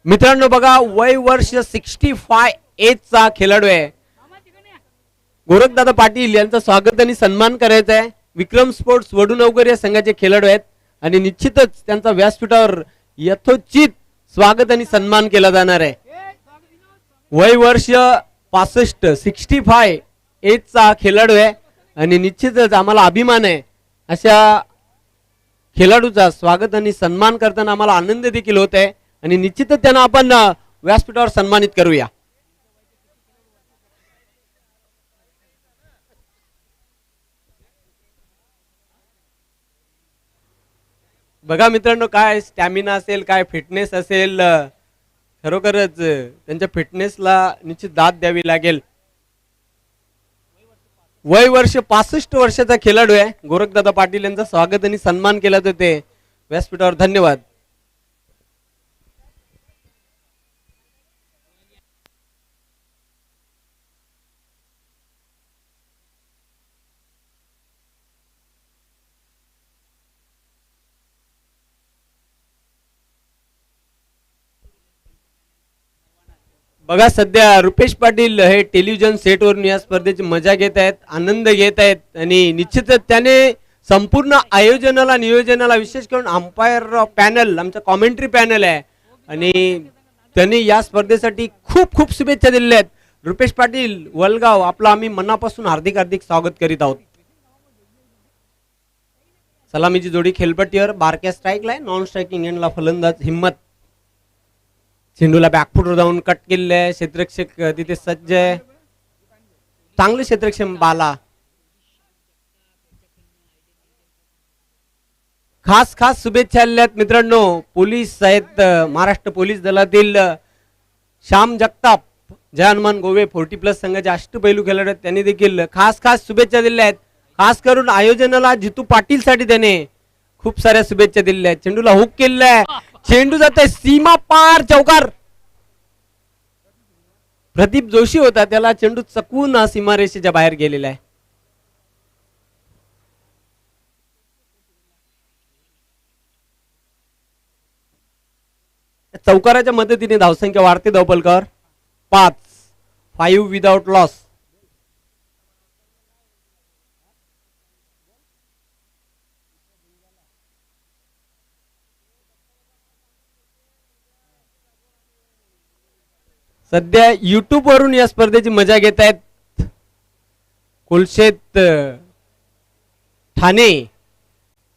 मित्रांनो बघा, वय वर्ष 65 एजचा खेळाडू आहे गोरखदादा पाटील यांचं स्वागत आणि सन्मान करायचा आहे. विक्रम स्पोर्ट्स वडूनवगर या संघाचे खेळाडू आहेत आणि निश्चितच त्यांचा व्यासपीठावर यथोचित स्वागत आणि सन्मान केला जाणार आहे. वय वर्ष 65 एजचा खेळाडू आहे आणि निश्चितच आम्हाला अभिमान आहे अशा खेळाडूचा स्वागत आणि सन्मान करताना आम्हाला आनंद देखील होत आहे आणि निश्चितच त्यांना आपण व्यासपीठावर सन्मानित करूया. बघा मित्रांनो, काय स्टॅमिना असेल, काय फिटनेस असेल, खरोखरच त्यांच्या फिटनेसला निश्चित दाद द्यावी लागेल. वय वर्ष 65 वर्षाचा खेळाडू आहे गोरखदादा पाटील यांचा स्वागत आणि सन्मान केला जाते व्यासपीठावर. धन्यवाद. बघा, सध्या रुपेश पाटील हे टेलिव्हिजन सेटवरून या स्पर्धेची मजा घेत आहेत, आनंद घेत आहेत आणि निश्चितच त्याने संपूर्ण आयोजनाला नियोजनाला विशेष करून अंपायर पॅनल, आमचा कॉमेंट्री पॅनल आहे आणि त्यांनी या स्पर्धेसाठी खूप खूप शुभेच्छा दिलेल्या आहेत. रुपेश पाटील वलगाव, आपलं आम्ही मनापासून हार्दिक हार्दिक स्वागत करीत आहोत. सलामीची जोडी खेळपट्टीवर, बारक्या स्ट्राईकला आहे, नॉन स्ट्रायकिंग एंडला फलंदाज हिम्मत. चेंडूला बॅकफुटवर जाऊन कट केलेले आहे, क्षेत्ररक्षक तिथे सज्ज आहे, चांगले क्षेत्ररक्षक बाला. खास खास शुभेच्छा आलेल्या मित्रांनो. पोलीस आहेत, महाराष्ट्र पोलीस दलातील श्याम जगताप, जय हनुमान गोवे 40+ संघाचे अष्टपैलू खेळाडू आहेत, त्यांनी देखील खास खास शुभेच्छा दिल्या आहेत. खास करून आयोजनाला जितू पाटील साठी त्याने खूप साऱ्या शुभेच्छा दिलेल्या आहेत. चेंडूला हुक केलेला आहे, चेंडू जाते सीमा पार, चौकार. प्रदीप जोशी होता, त्याला चेंडू चकवून सीमारेषेच्या बाहेर गेलेला आहे. चौकाराच्या मदतीने धावसंख्या वाढते धावपलकावर 5 विदाउट लॉस. सध्या युट्यूब वरून या स्पर्धेची मजा घेत आहेत कोलशेत ठाणे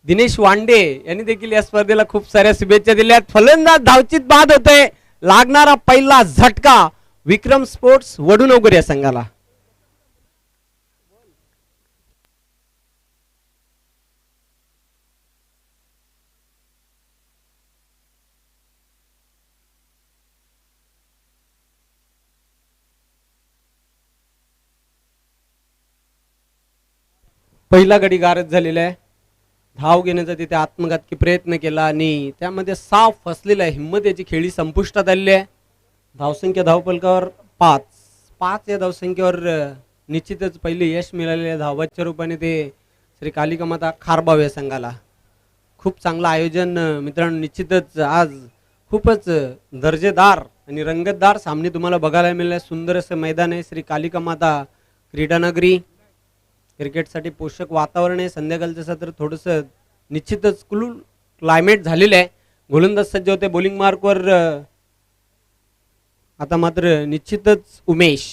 दिनेश वांडे यांनी देखील या स्पर्धेला खूप साऱ्या शुभेच्छा दिल्या. फलंदाज धावचित बाद होते, लागणारा पहिला झटका विक्रम स्पोर्ट्स वडूनवगर या संघाला. पहिला गडी गारद झालेला आहे. धाव घेण्याचा तिथे आत्मघातकी प्रयत्न केला आणि त्यामध्ये साफ फसलेला आहे. हिम्मत याची खेळी संपुष्टात आलेली आहे. धावसंख्या धावपलकावर 5 या धावसंख्येवर निश्चितच पहिले यश मिळालेले धावाच्या रूपाने ते श्री कालिका माता खारबाव या संघाला. खूप चांगलं आयोजन मित्रांनो. निश्चितच आज खूपच दर्जेदार आणि रंगतदार सामने तुम्हाला बघायला मिळाले. सुंदर असं मैदान आहे श्री कालिका माता क्रीडानगरी. क्रिकेटसाठी पोषक वातावरण आहे. संध्याकाळचं सत्र थोडंसं निश्चितच कुल क्लायमेट झालेलं आहे. गोलंदाज सज्ज होते बॉलिंग मार्कवर. आता मात्र निश्चितच उमेश,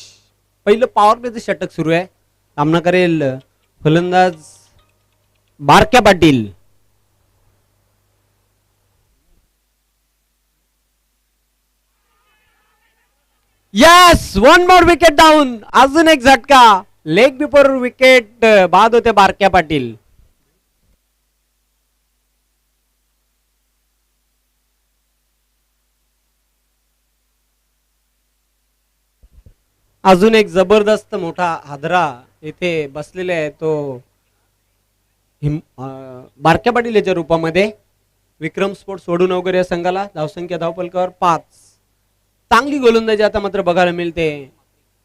पहिलं पॉवर प्लेचं षटक सुरू आहे. सामना करेल फलंदाज बारक्या Patil. Yes, 1 more wicket down. अजून एक झटका, लेग बिफोर विकेट बाद होते बारक्या पाटील. अजून एक जबरदस्त मोठा हादरा इथे बसलेला आहे, तो बारक्या पाटील याच्या रूपामध्ये. विक्रम स्पोर्ट्स वडूनवगर या संघाला धावसंख्या धावपलकावर 5. चांगली गोलंदाजी आता मात्र बघायला मिळते.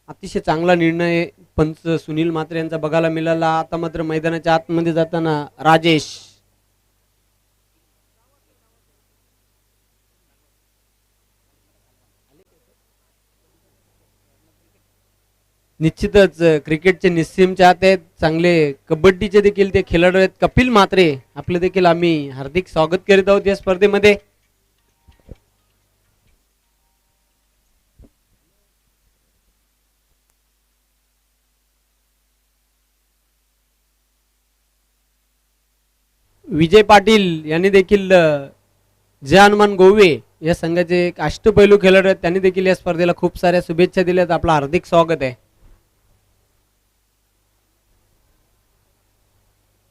अतिशय चांगला निर्णय पंच सुनील मात्रे यांचा बघायला मिळाला. आता मात्र मैदानाच्या आतमध्ये जाताना राजेश निश्चितच क्रिकेटचे निस्सीम चाहते आहेत, चांगले कबड्डीचे देखील ते खेळाडू आहेत. कपिल म्हात्रे आपले देखील आम्ही हार्दिक स्वागत करीत आहोत या स्पर्धेमध्ये. विजय पाटील यांनी देखील जय हनुमान गोवे या संघाचे एक अष्टपैलू खेळाडू आहेत, त्यांनी देखील या स्पर्धेला खूप साऱ्या शुभेच्छा दिल्यात. आपलं हार्दिक स्वागत आहे.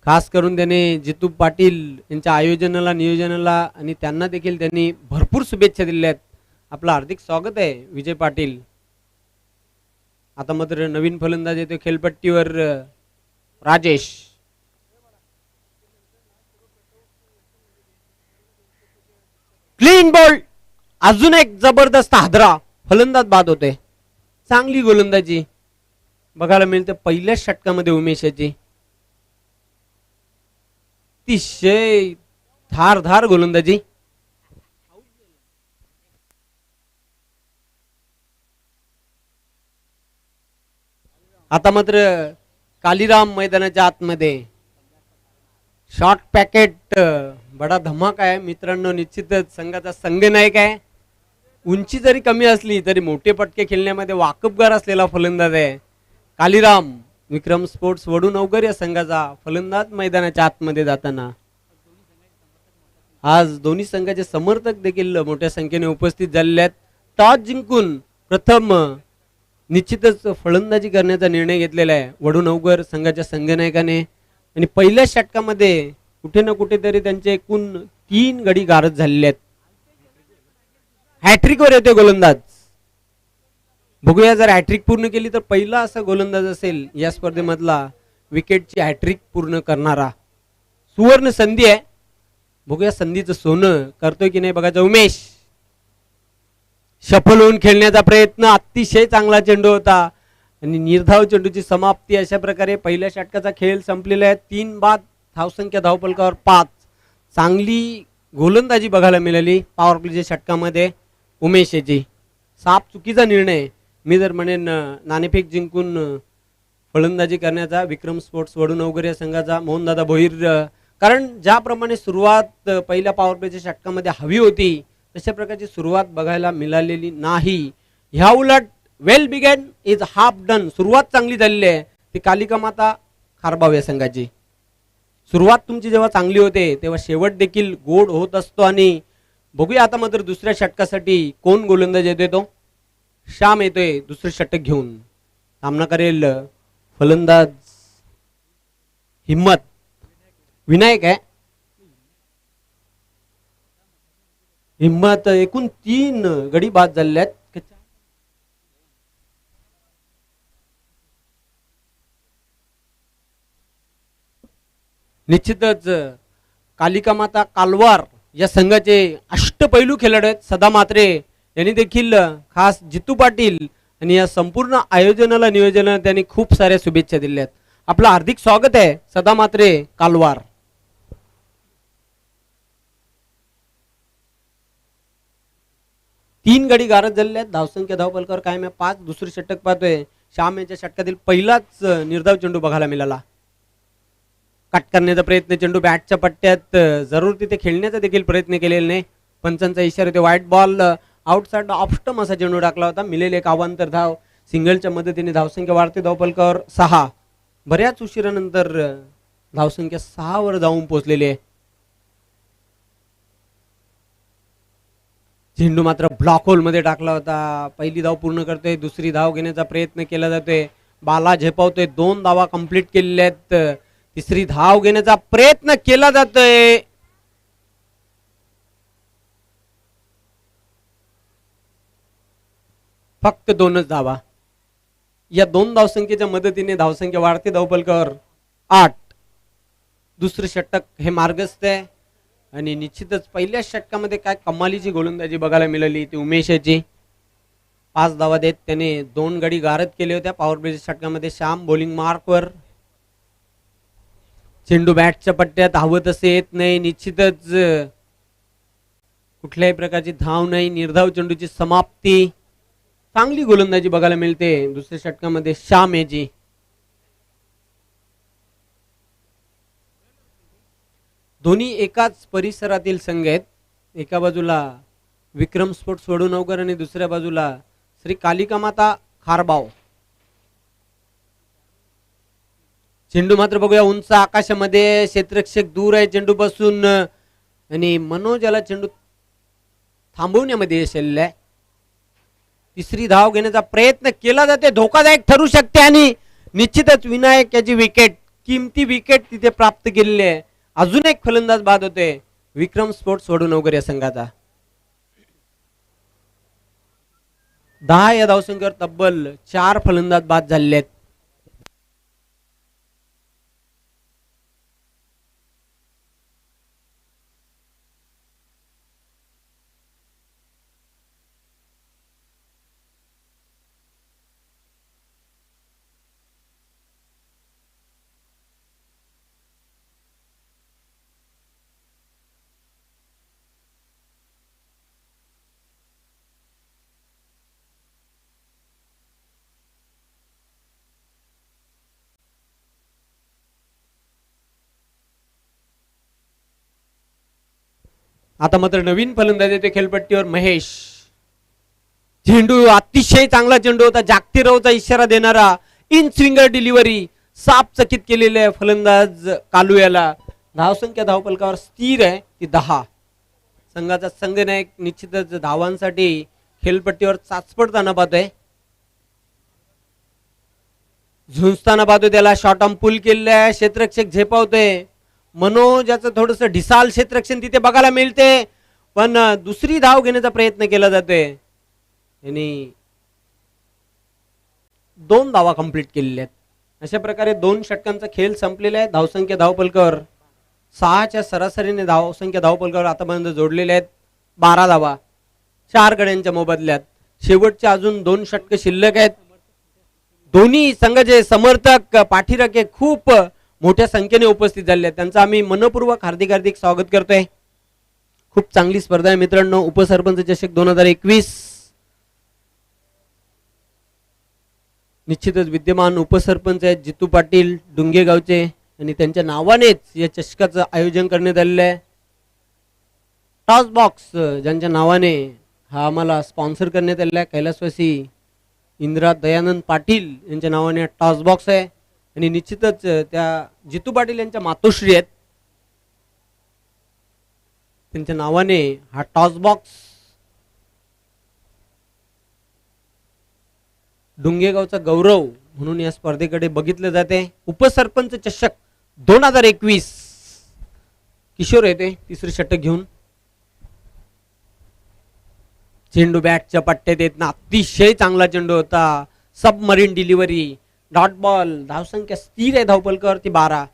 खास करून त्याने जितू पाटील यांच्या आयोजनाला नियोजनाला आणि त्यांना देखील त्यांनी भरपूर शुभेच्छा दिल्या आहेत. आपलं हार्दिक स्वागत आहे विजय पाटील. आता मात्र नवीन फलंदाज येतो खेळपट्टीवर राजेश. क्लीन बॉल, अजून एक जबरदस्त हादरा, फलंदाज बाद होते. चांगली गोलंदाजी बघायला मिळते पहिल्याच षटकामध्ये उमेशाची. अतिशय धारधार गोलंदाजी. आता मात्र कालीराम मैदानाच्या आतमध्ये शॉर्ट पॅकेट बडा धमाका आहे मित्रांनो. निश्चितच संघाचा संघनायक आहे. उंची जरी कमी असली तरी मोठे पटके खेळण्यामध्ये वाकबगार असलेला फलंदाज आहे कालीराम. विक्रम स्पोर्ट्स वडूनवगर या संघाचा फलंदाज मैदानाच्या आतमध्ये जाताना. आज दोन्ही संघाचे समर्थक देखील मोठ्या संख्येने उपस्थित झालेले आहेत. टॉस जिंकून प्रथम निश्चितच फलंदाजी करण्याचा निर्णय घेतलेला आहे वडूनवगर संघाच्या संघनायकाने. आणि पहिल्या षटकामध्ये कुठे ना कुठेतरी त्यांचे एकूण 3 गडी गारद झालेले आहेत. हॅट्रिकवर येतो गोलंदाज. बघूया जर हॅट्रिक पूर्ण केली तर पहिला असा गोलंदाज असेल या स्पर्धेमधला विकेटची हॅट्रिक पूर्ण करणारा. सुवर्ण संधी आहे. बघूया संधीचं सोनं करतोय की नाही बघायचं. उमेश सफल होऊन खेळण्याचा प्रयत्न, अतिशय चांगला चेंडू होता आणि निर्धाव चेंडूची समाप्ती. अशा प्रकारे पहिल्या षटकाचा खेळ संपलेला आहे. 3 बाद, धावसंख्या धावफलकावर 5. चांगली गोलंदाजी बघायला मिळाली पॉवर प्लेच्या षटकामध्ये उमेशची. साप चुकीचा निर्णय मी जर म्हणेन नाणेफेक जिंकून फलंदाजी करण्याचा विक्रम स्पोर्ट्स वडूनवगर या संघाचा मोहनदादा भोईर. कारण ज्याप्रमाणे सुरुवात पहिल्या पॉवर प्लेच्या षटकामध्ये हवी होती तशा प्रकारची सुरुवात बघायला मिळालेली नाही. ह्या उलट well begun is half done. सुरुवात चांगली झालेली आहे ती कालिका माता खारबाव या संघाची. सुरुवात तुमची जेव्हा चांगली होते तेव्हा शेवट देखील गोड होत असतो. आणि बघूया आता मात्र दुसऱ्या षटकासाठी कोण गोलंदाज येतोय. तो श्याम येतोय दुसरे षटक घेऊन. सामना करेल फलंदाज हिम्मत. विनायक आहे हिम्मत. एकूण 3 गडी बाद झालेले आहेत. निश्चितच कालिका माता कालवार या संघाचे अष्टपैलू खेळाडू आहेत सदा म्हात्रे यांनी देखील खास जितू पाटील आणि या संपूर्ण आयोजनाला नियोजनाला त्यांनी खूप साऱ्या शुभेच्छा दिल्या आहेत. आपलं हार्दिक स्वागत आहे सदा म्हात्रे कालवार. तीन गडी गारद झालेले आहेत. धावसंख्या धावफलकावर कायम आहे 5. दुसरी षटक पाहतोय श्याम यांच्या षटकातील पहिलाच निर्धाव चेंडू बघायला मिळाला. कट करण्याचा प्रयत्न, चेंडू बॅटच्या पट्ट्यात जरूर तिथे खेळण्याचा देखील प्रयत्न केलेला नाही. पंचांचा इशारा होते white ball. Outside off stump असा चेंडू टाकला होता. मिळेल एक अवांतर धाव. सिंगलच्या मदतीने धावसंख्या वाढते धावफलकावर 6. बऱ्याच उशिरानंतर धावसंख्या 6 वर जाऊन पोहोचलेली आहे. चेंडू मात्र ब्लॉक होल मध्ये टाकला होता. पहिली धाव पूर्ण करतोय. दुसरी धाव घेण्याचा प्रयत्न केला जातोय. बाला झेपावतोय. 2 धावा कंप्लीट केलेल्या आहेत. तिसरी धाव घेण्याचा प्रयत्न केला जातोय. फक्त 2च धावा. या 2 धावसंख्येच्या मदतीने धावसंख्या वाढते धावफलकावर 8. दुसरे षटक हे मार्गस्थ आहे आणि निश्चितच पहिल्या षटकामध्ये काय कमालीची गोलंदाजी बघायला मिळाली ती उमेशाची. 5 धावा देत त्याने 2 गडी गारद केले होत्या पॉवर प्लेच्या षटकामध्ये. श्याम बॉलिंग मार्कवर. चेंडू बॅटच्या पट्ट्यात धावत असे येत नाही. निश्चितच कुठल्याही प्रकारची धाव नाही. निर्धाव चेंडूची समाप्ती. चांगली गोलंदाजी बघायला मिळते दुसऱ्या षटकामध्ये श्याम याची. दोन्ही एकाच परिसरातील संघ आहेत. एका बाजूला विक्रम स्पोर्ट्स वडूनवकर आणि दुसऱ्या बाजूला श्री कालिका माता खारबाव. चेंडू मात्र बघूया उंच आकाशामध्ये, क्षेत्ररक्षक दूर आहे चेंडूपासून आणि मनोज याला चेंडू थांबवण्यामध्ये यश आलेलं आहे. तिसरी धाव घेण्याचा प्रयत्न केला जाते, धोकादायक ठरू शकते आणि निश्चितच विनायक याची विकेट, किमती विकेट तिथे प्राप्त केलेली आहे. अजून एक फलंदाज बाद होते विक्रम स्पोर्ट्स वडूनवकर या संघाचा. 10 या धावसंख्येवर तब्बल 4 फलंदाज बाद झालेले आहेत. आता मात्र नवीन फलंदाज येते खेळपट्टीवर महेश. चेंडू अतिशय चांगला चेंडू होता, जागतिकचा इशारा देणारा इन स्विंगर डिलिव्हरी, साप चकित केलेले आहे फलंदाज कालू याला. धावसंख्या धावपलकावर स्थिर आहे ती 10. संघाचा संघनायक निश्चितच धावांसाठी खेळपट्टीवर चाचपडताना पाहतोय, झुंजताना पाहतोय. त्याला शॉर्ट आर्म पुल केलेला आहे, क्षेत्ररक्षक झेपावतोय. मनोज याचं थोडस ढिसाल क्षेत्ररक्षण तिथे बघायला मिळते, पण दुसरी धाव घेण्याचा प्रयत्न केला जातोय आणि 2 धावा कंप्लीट केलेल्या आहेत. अशा प्रकारे 2 षटकांचा खेळ संपलेला आहे. धावसंख्या धावपलकावर 6च्या सरासरीने धावसंख्या धावपलकावर आतापर्यंत जोडलेल्या आहेत 12 धावा 4 गड्यांच्या मोबदल्यात. शेवटच्या अजून 2 षटक शिल्लक आहेत. दोन्ही संघाचे समर्थक पाठीराखे खूप मोठ्या संख्येने उपस्थित झाले आहेत, त्यांचं आम्ही मनपूर्वक हार्दिक हार्दिक स्वागत करतोय. खूप चांगली स्पर्धा आहे मित्रांनो. उपसरपंच चषक 2021 निश्चितच विद्यमान उपसरपंच आहेत जितू पाटील डुंगेगावचे आणि त्यांच्या नावानेच या चषकाचं आयोजन करण्यात आलेलं आहे. टॉस बॉक्स ज्यांच्या नावाने हा आम्हाला स्पॉन्सर करण्यात आलेला आहे, कैलासवासी इंदिरा दयानंद पाटील यांच्या नावाने टॉस बॉक्स आहे आणि निश्चितच त्या जितू पाटील यांच्या मातोश्री आहेत, त्यांच्या नावाने हा टॉस बॉक्स डुंगेगावचा गौरव म्हणून या स्पर्धेकडे बघितले जाते. उपसरपंच चषक 2021 किशोर येते तिसरे षटक घेऊन. चेंडू बॅटच्या पट्ट्यात येत ना, अतिशय चांगला चेंडू होता, सबमरीन डिलिव्हरी, डॉट बॉल. धावसंख्या स्थिर आहे धावपलकावर ती 12.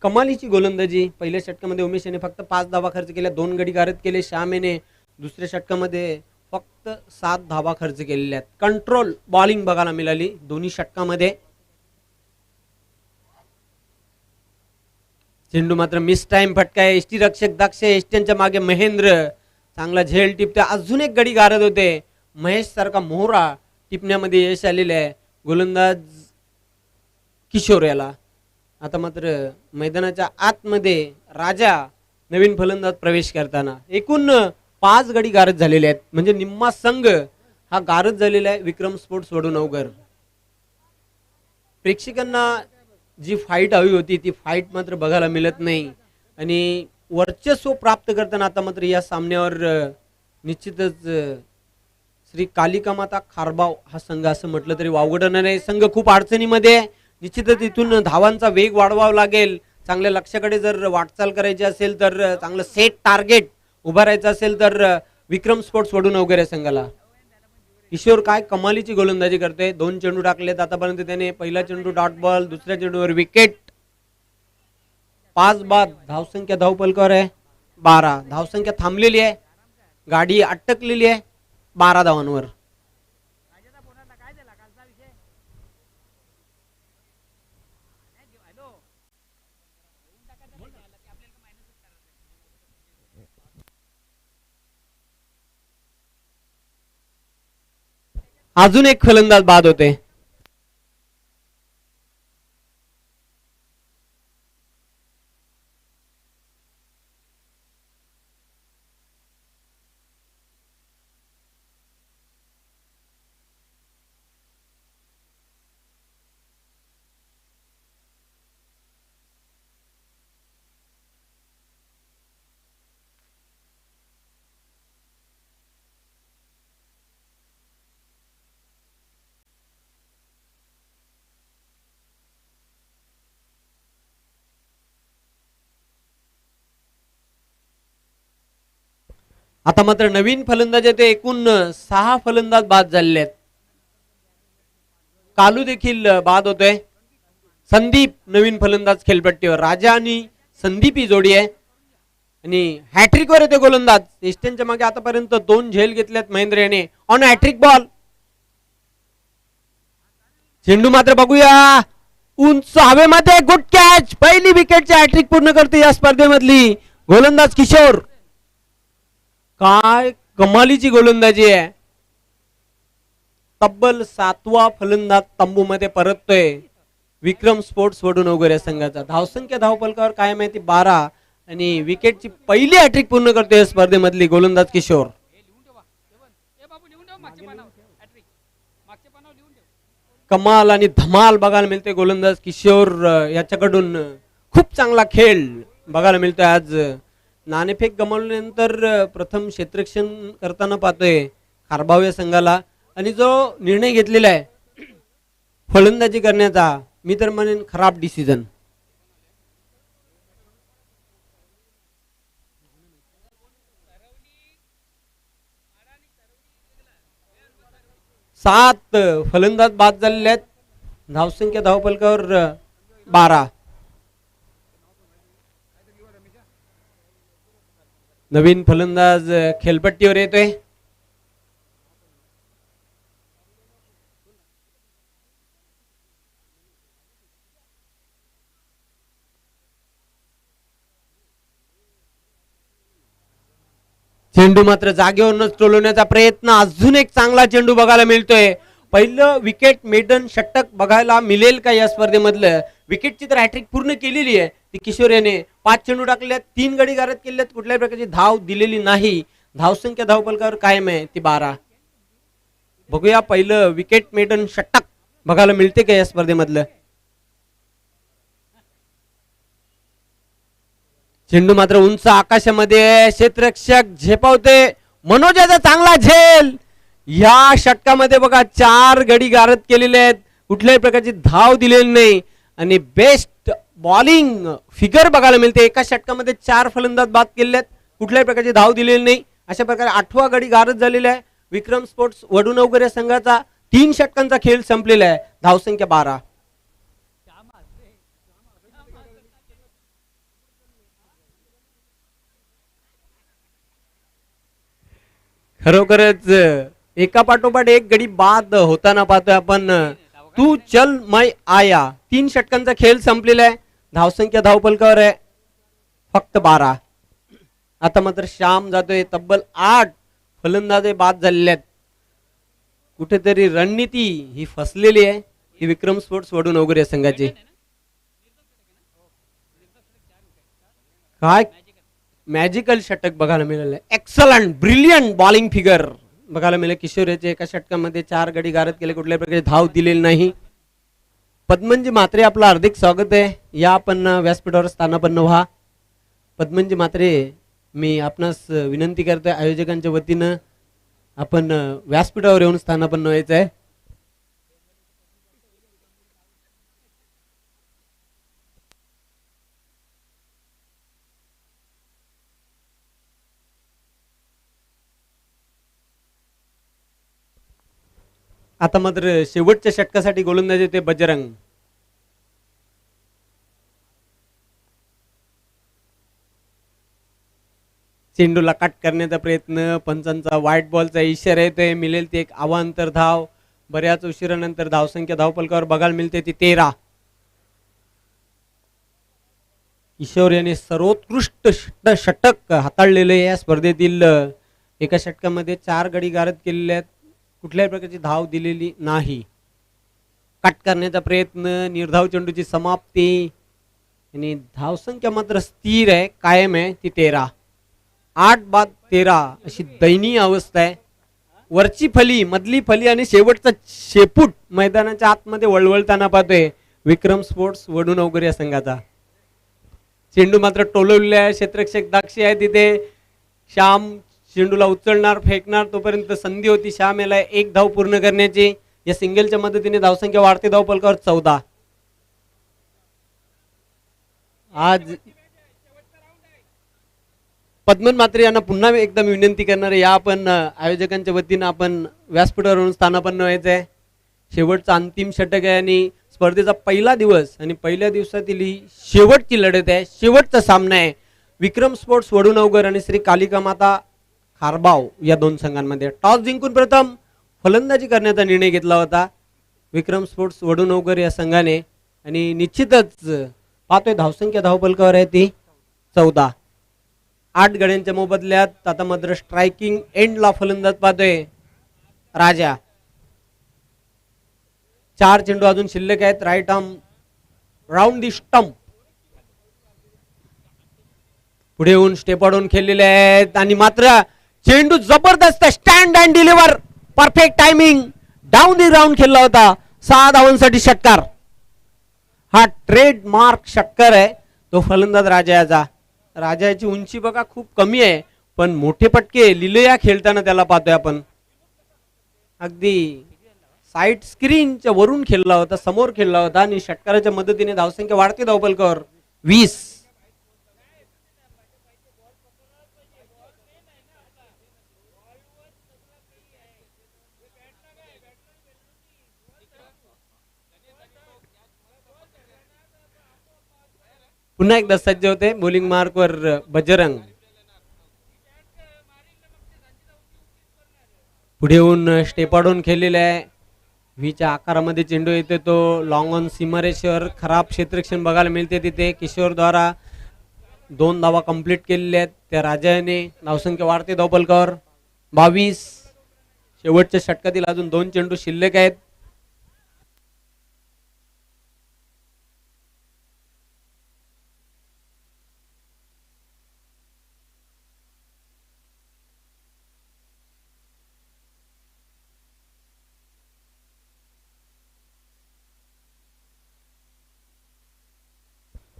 कमालीची गोलंदाजी. पहिल्या षटकामध्ये उमेश याने फक्त 5 धावा खर्च केल्या, 2 गडी गारद केले. श्याम याने दुसऱ्या षटकामध्ये फक्त 7 धावा खर्च केलेल्या आहेत. कंट्रोल बॉलिंग बघायला मिळाली दोन्ही षटकामध्ये. चेंडू मात्र मिस टाइम फटका आहे. एसटी रक्षक दक्ष, एसटीच्या मागे महेंद्र चांगला झेल टिपते. अजून एक गडी गारद होते, महेश सारखा मोहरा टिपण्यामध्ये यश आलेले आहे गोलंदाज किशोर याला. आता मात्र मैदानाच्या आतमध्ये राजा नवीन फलंदाज प्रवेश करताना एकूण 5 गडी गारद झालेले आहेत, म्हणजे निम्मा संघ हा गारद झालेला आहे विक्रम स्पोर्ट्स वडूनवकर. प्रेक्षकांना जी फाईट हवी होती ती फाईट मात्र बघायला मिळत नाही आणि वर्चस्व प्राप्त करताना आता मात्र या सामन्यावर निश्चितच श्री कालिका माता खारबाव हा संघ असं म्हटलं तरी वावगडणार नाही. संघ खूप अडचणीमध्ये, निश्चितच इथून धावांचा वेग वाढवावा लागेल. चांगल्या लक्ष्याकडे जर वाटचाल करायची असेल तर, चांगलं सेट टार्गेट उभारायचं असेल तर विक्रम स्पोर्ट्स वडूनवकर संघाला. किशोर काय कमालीची गोलंदाजी करते, 2 चेंडू टाकलेत आतापर्यंत त्याने. पहिला चेंडू डॉट बॉल, दुसऱ्या चेंडूवर विकेट. 5 बाद. धावसंख्या धावपलकावर आहे 12. धावसंख्या थांबलेली आहे, गाडी अटकलेली आहे 12 धावांवर. अजून एक फलंदाज बाद होते. आता मात्र नवीन फलंदाज आहे ते एकूण 6 फलंदाज बाद झालेले आहेत. कालू देखील बाद होतोय. संदीप नवीन फलंदाज खेळपट्टीवर. राजा आणि संदीप ही जोडी आहे आणि हॅट्रिक वर येते गोलंदाज. ईस्टर्नच्या मागे आतापर्यंत 2 झेल घेतल्यात महेंद्र याने. On hattrick ball. चेंडू मात्र बघूया उंच हवेमध्ये. Good catch. पहिली विकेटची हॅट्रिक पूर्ण करते या स्पर्धेमधली गोलंदाज किशोर. काय कमालीची गोलंदाजी आहे. तब्बल 7वा फलंदाज तंबूमध्ये परततोय विक्रम स्पोर्ट्स वडूनवगरे संघाचा. धावसंख्या धावपलकावर काय माहिती 12 आणि विकेटची पहिली हॅट्रिक पूर्ण करतोय स्पर्धेमधली गोलंदाज किशोर. कमाल आणि धमाल बघायला मिळते गोलंदाज किशोर याच्याकडून. खूप चांगला खेळ बघायला मिळतोय आज. नाणेफेक गमावल्यानंतर प्रथम क्षेत्ररक्षण करताना पाहतोय खारबाव या संघाला. आणि जो निर्णय घेतलेला आहे फलंदाजी करण्याचा, मी तर म्हणेन खराब डिसिजन. सात फलंदाज बाद झालेले आहेत. धावसंख्या धावपलकावर 12. नवीन फलंदाज खेळपट्टीवर येतोय. चेंडू मात्र जागेवरूनच टोलवण्याचा प्रयत्न. अजून एक चांगला चेंडू बघायला मिळतोय. पहिलं विकेट मेडन षटक बघायला मिळेल का या स्पर्धेमधलं. विकेटची तर हॅट्रिक पूर्ण केलेली आहे ती किशोर याने. 5 चेंडू टाकल्यात, 3 गडी गारद केल्यात, कुठल्याही प्रकारची धाव दिलेली नाही. धावसंख्या धावपलकावर कायम आहे ती 12. बघूया पहिलं विकेट मेडन षटक बघायला मिळते का या स्पर्धेमधलं. चेंडू मात्र उंच आकाशामध्ये. क्षेत्ररक्षक झेपावते. मनोजाचा चांगला झेल. या षटकामध्ये बघा 4 गडी गारद केलेले आहेत, कुठल्याही प्रकारची धाव दिलेली नाही आणि बेस्ट बॉलिंग फिगर बघायला मिळते. एका षटकामध्ये 4 फलंदाज बाद केले आहेत, कुठल्याही प्रकारची धाव दिलेली नाही. अशा प्रकारे 8वा गडी गारद झालेला आहे विक्रम स्पोर्ट्स वडूनवगरे संघाचा. 3 षटकांचा खेळ संपलेला आहे. धावसंख्या 12. खरोखरच एका पाठोपाठ एक गडी बाद होताना पाहतोय आपण. तू चल मै आया. 3 षटकांचा खेळ संपलेला आहे. धावसंख्या धावपलकावर आहे फक्त 12. आता मात्र श्याम जातोय. तब्बल 8 फलंदाज बाद झालेले आहेत. कुठेतरी रणनीती ही फसलेली आहे ही विक्रम स्पोर्ट्स वडूनवगरे संघाची. काय मॅजिकल षटक बघायला मिळालं. एक्सलंट ब्रिलियंट बॉलिंग फिगर बघायला मिळेल किशोर याचे. एका षटकामध्ये 4 गडी गारद केले, कुठल्याही प्रकारे धाव दिलेली नाही. पद्मनजी म्हात्रे आपलं हार्दिक स्वागत आहे. या आपण व्यासपीठावर स्थानापन्न व्हा. पद्मनजी म्हात्रे मी आपणास विनंती करतोय आयोजकांच्या वतीनं आपण व्यासपीठावर येऊन स्थानापन्न व्हायचं आहे. आता मात्र शेवटच्या षटकासाठी गोलंदाज येते बजरंग. चेंडूला कट करण्याचा प्रयत्न. पंचांचा व्हाईट बॉलचा इशारा येतोय. मिळेल ती एक अवांतर धाव. बऱ्याच उशिरानंतर धावसंख्या धावपलकावर बघायला मिळते ती 13. किशोर याने सर्वोत्कृष्ट षटक हाताळलेले या स्पर्धेतील. एका षटकामध्ये 4 गडी गारद केलेले आहेत, कुठल्याही प्रकारची धाव दिलेली नाही. कट करण्याचा प्रयत्न, निर्धाव चेंडूची समाप्ती आणि धावसंख्या मात्र स्थिर आहे, कायम आहे ती 13. 8 बाद 13 अशी दयनीय अवस्था आहे. वरची फली, मधली फली आणि शेवटचा शेपूट मैदानाच्या आतमध्ये वळवळताना पाहतोय विक्रम स्पोर्ट्स वडूनवगर या संघाचा. चेंडू मात्र टोलवलेला आहे, क्षेत्ररक्षक दाक्षी आहे तिथे. श्याम चेंडूला उचलणार, फेकणार, तोपर्यंत संधी होती श्याम याला एक धाव पूर्ण करण्याची. या सिंगलच्या मदतीने धावसंख्या वाढते धावफलकावर 14. आज पद्मन मात्रे यांना पुन्हा एकदा विनंती करणार आहे, या आपण आयोजकांच्या वतीनं आपण व्यासपीठावरून स्थानापन्न व्हायचं आहे. शेवटचा अंतिम षटक आहे आणि स्पर्धेचा पहिला दिवस आणि पहिल्या दिवसातील ही शेवटची लढत आहे, शेवटचा सामना आहे विक्रम स्पोर्ट्स वडूनवगर आणि श्री कालिका माता खारबाव या दोन संघांमध्ये. टॉस जिंकून प्रथम फलंदाजी करण्याचा निर्णय घेतला होता विक्रम स्पोर्ट्स वडूनवगर या संघाने आणि निश्चितच पाहतोय धावसंख्या धावफलकावर आहे ती 14. 8 गड्यांच्या मोबदल्यात आता मात्र स्ट्रायकिंग एंडला फलंदाज पाहतोय राजा. 4 चेंडू अजून शिल्लक आहेत. राईट आर्म राऊंड दी स्टंप, पुढे येऊन स्टेपाडून खेळलेले आहेत आणि मात्र चेंडू जबरदस्त stand and deliver, perfect timing, down the round खेळला होता. 6 धावांसाठी षटकार. हा ट्रेडमार्क षटकार आहे तो फलंदाज राजाचा. राजाची उंची बघा खूप कमी आहे, पण मोठे पटके लिलया खेळताना त्याला पाहतोय आपण. अगदी साईड स्क्रीनच्या वरून खेळला होता, समोर खेळला होता आणि षटकाराच्या मदतीने धावसंख्या वाढते धावफलकावर 20. पुन्हा एकदा सज्ज होते बॉलिंग मार्कवर बजरंग. पुढे येऊन स्टेपाडून खेळलेला आहे. व्हीच्या आकारामध्ये चेंडू येते तो लॉंग ऑन सीमारेषेवर. खराब क्षेत्ररक्षण बघायला मिळते तिथे. किशोर द्वारा 2 धावा कंप्लीट केलेल्या आहेत त्या राजाने. धावसंख्या वाढते धावफलकावर 22. शेवटच्या षटकातील अजून 2 चेंडू शिल्लक आहेत.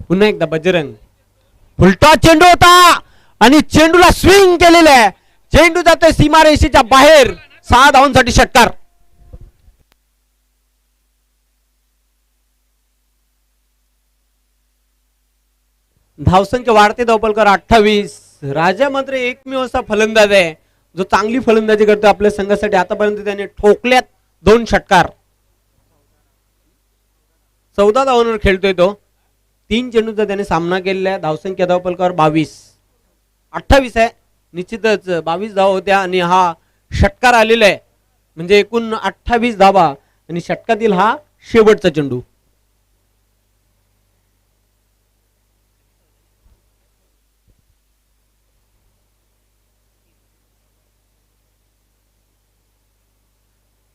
पुन्हा एकदा बजरंग. उलटा चेंडू होता आणि चेंडूला स्विंग केलेलं आहे. चेंडू जातोय सीमारेषेच्या बाहेर. 6 धावांसाठी षटकार. धावसंख्या वाढते धावफलकावर 28. राजा मात्र एकमेव असा फलंदाज आहे जो चांगली फलंदाजी करतो आपल्या संघासाठी. आतापर्यंत त्याने ठोकल्यात 2 षटकार. 14 धावांवर खेळतोय तो. 3 चेंडूचा त्याने सामना केलेला आहे. धावसंख्या धावफलकावर 22. 28 आहे. निश्चितच 22 धावा होत्या आणि हा षटकार आलेला आहे, म्हणजे एकूण 28 धावा आणि षटकातील हा शेवटचा चेंडू.